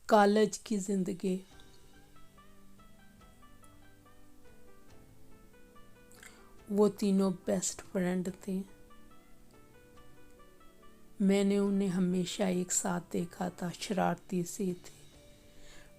College کی زندگی۔ وہ تینوں بیسٹ فرینڈ تھے۔ میں نے انہیں ہمیشہ ایک ساتھ دیکھا تھا، شرارتی سی تھی۔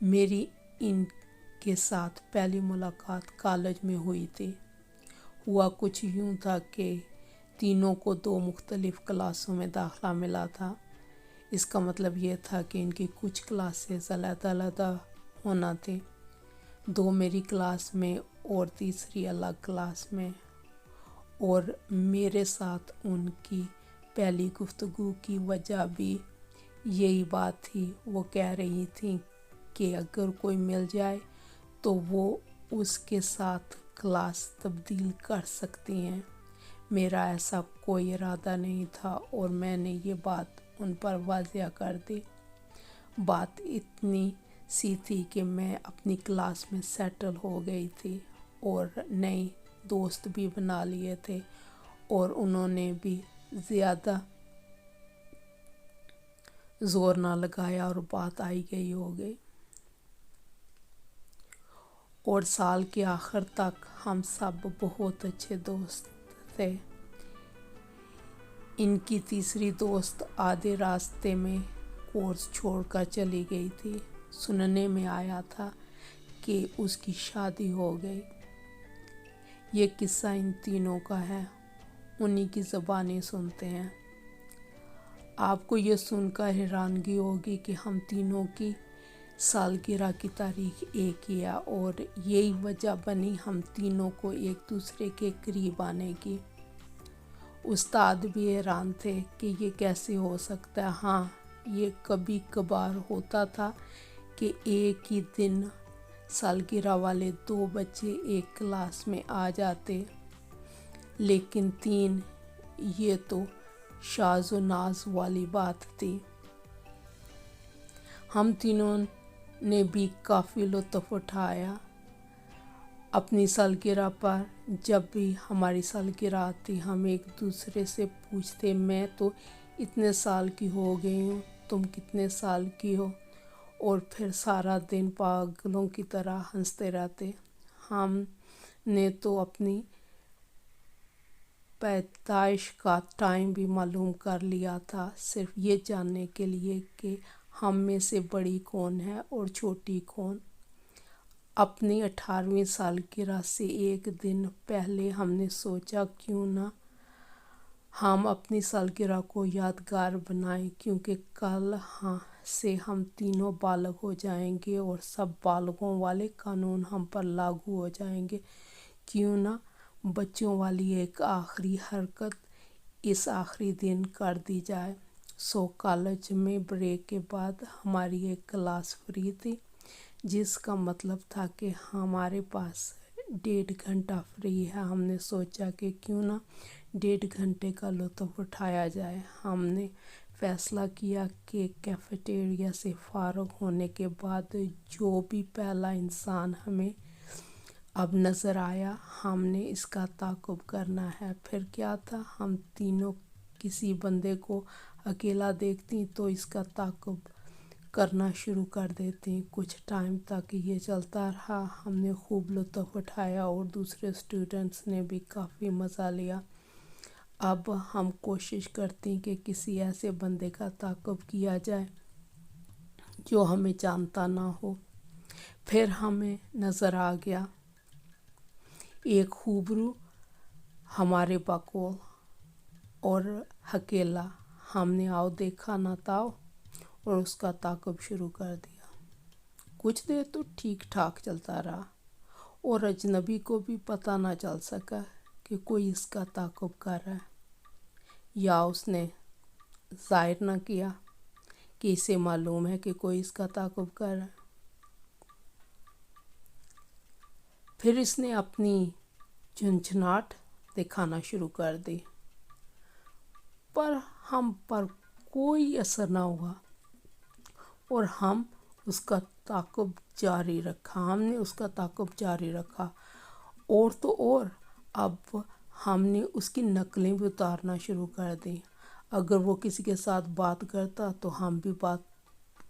میری ان کے ساتھ پہلی ملاقات کالج میں ہوئی تھی۔ ہوا کچھ یوں تھا کہ تینوں کو 2 مختلف کلاسوں میں داخلہ ملا تھا۔ اس کا مطلب یہ تھا کہ ان کی کچھ کلاسز علیحدہ ہونا تھی، 2 میری کلاس میں اور تیسری الگ کلاس میں۔ اور میرے ساتھ ان کی پہلی گفتگو کی وجہ بھی یہی بات تھی۔ وہ کہہ رہی تھیں کہ اگر کوئی مل جائے تو وہ اس کے ساتھ کلاس تبدیل کر سکتی ہیں۔ میرا ایسا کوئی ارادہ نہیں تھا اور میں نے یہ بات ان پر واضح کر دی۔ بات اتنی سی تھی کہ میں اپنی کلاس میں سیٹل ہو گئی تھی اور نئے دوست بھی بنا لیے تھے، اور انہوں نے بھی زیادہ زور نہ لگایا اور بات آئی گئی ہو گئی۔ اور سال کے آخر تک ہم سب بہت اچھے دوست تھے۔ ان کی تیسری دوست آدھے راستے میں کورس چھوڑ کر چلی گئی تھی۔ سننے میں آیا تھا کہ اس کی شادی ہو گئی۔ یہ قصہ ان تینوں کا ہے، انہی کی زبانی سنتے ہیں۔ آپ کو یہ سن کر حیرانگی ہوگی کہ ہم تینوں کی سالگرہ کی تاریخ ایک ہی ہے، اور یہی وجہ بنی ہم تینوں کو ایک دوسرے کے قریب آنے کی۔ استاد بھی حیران تھے کہ یہ کیسے ہو سکتا ہے۔ ہاں، یہ کبھی کبھار ہوتا تھا کہ ایک ہی دن سالگرہ والے 2 بچے ایک کلاس میں آ جاتے، لیکن 3 یہ تو شاذ و ناز والی بات تھی۔ ہم تینوں نے بھی کافی لطف اٹھایا اپنی سالگرہ پر۔ جب بھی ہماری سالگرہ آتی ہم ایک دوسرے سے پوچھتے، میں تو اتنے سال کی ہو گئی ہوں، تم کتنے سال کی ہو؟ اور پھر سارا دن پاگلوں کی طرح ہنستے رہتے۔ ہم نے تو اپنی پیدائش کا ٹائم بھی معلوم کر لیا تھا، صرف یہ جاننے کے لیے کہ ہم میں سے بڑی کون ہے اور چھوٹی کون۔ اپنی 18ویں سالگرہ سے ایک دن پہلے ہم نے سوچا کیوں نہ ہم اپنی سالگرہ کو یادگار بنائیں، کیونکہ کل سے ہم تینوں بالغ ہو جائیں گے اور سب بالغوں والے قانون ہم پر لاگو ہو جائیں گے۔ کیوں نہ بچوں والی ایک آخری حرکت اس آخری دن کر دی جائے۔ کالج میں بریک کے بعد ہماری ایک کلاس فری تھی، جس کا مطلب تھا کہ ہمارے پاس 1.5 گھنٹہ فری ہے۔ ہم نے سوچا کہ کیوں نہ 1.5 گھنٹے کا لطف اٹھایا جائے۔ ہم نے فیصلہ کیا کہ کیفیٹیریا سے فارغ ہونے کے بعد جو بھی پہلا انسان ہمیں اب نظر آیا، ہم نے اس کا تعاقب کرنا ہے۔ پھر کیا تھا، ہم تینوں کسی بندے کو اکیلا دیکھتی تو اس کا تعاقب کرنا شروع کر دیتی۔ کچھ ٹائم تک یہ چلتا رہا، ہم نے خوب لطف اٹھایا اور دوسرے اسٹوڈنٹس نے بھی کافی مزہ لیا۔ اب ہم کوشش کرتی کہ کسی ایسے بندے کا تعاقب کیا جائے جو ہمیں جانتا نہ ہو۔ پھر ہمیں نظر آ گیا ایک خوبرو، ہمارے بقول اور ہکیلا۔ ہم نے آؤ دیکھا نہ تاؤ اور اس کا تعاقب شروع کر دیا۔ کچھ دیر تو ٹھیک ٹھاک چلتا رہا اور اجنبی کو بھی پتہ نہ چل سکا کہ کوئی اس کا تعاقب کر رہا ہے، یا اس نے ظاہر نہ کیا کہ اسے معلوم ہے کہ کوئی اس کا تعاقب کر رہا ہے۔ پھر اس نے اپنی جھنجھناہٹ دکھانا شروع کر دی، پر ہم پر کوئی اثر نہ ہوا اور ہم اس کا تعاقب جاری رکھا۔ ہم نے اس کا تعاقب جاری رکھا اور تو اور اب ہم نے اس کی نقلیں بھی اتارنا شروع کر دیں۔ اگر وہ کسی کے ساتھ بات کرتا تو ہم بھی بات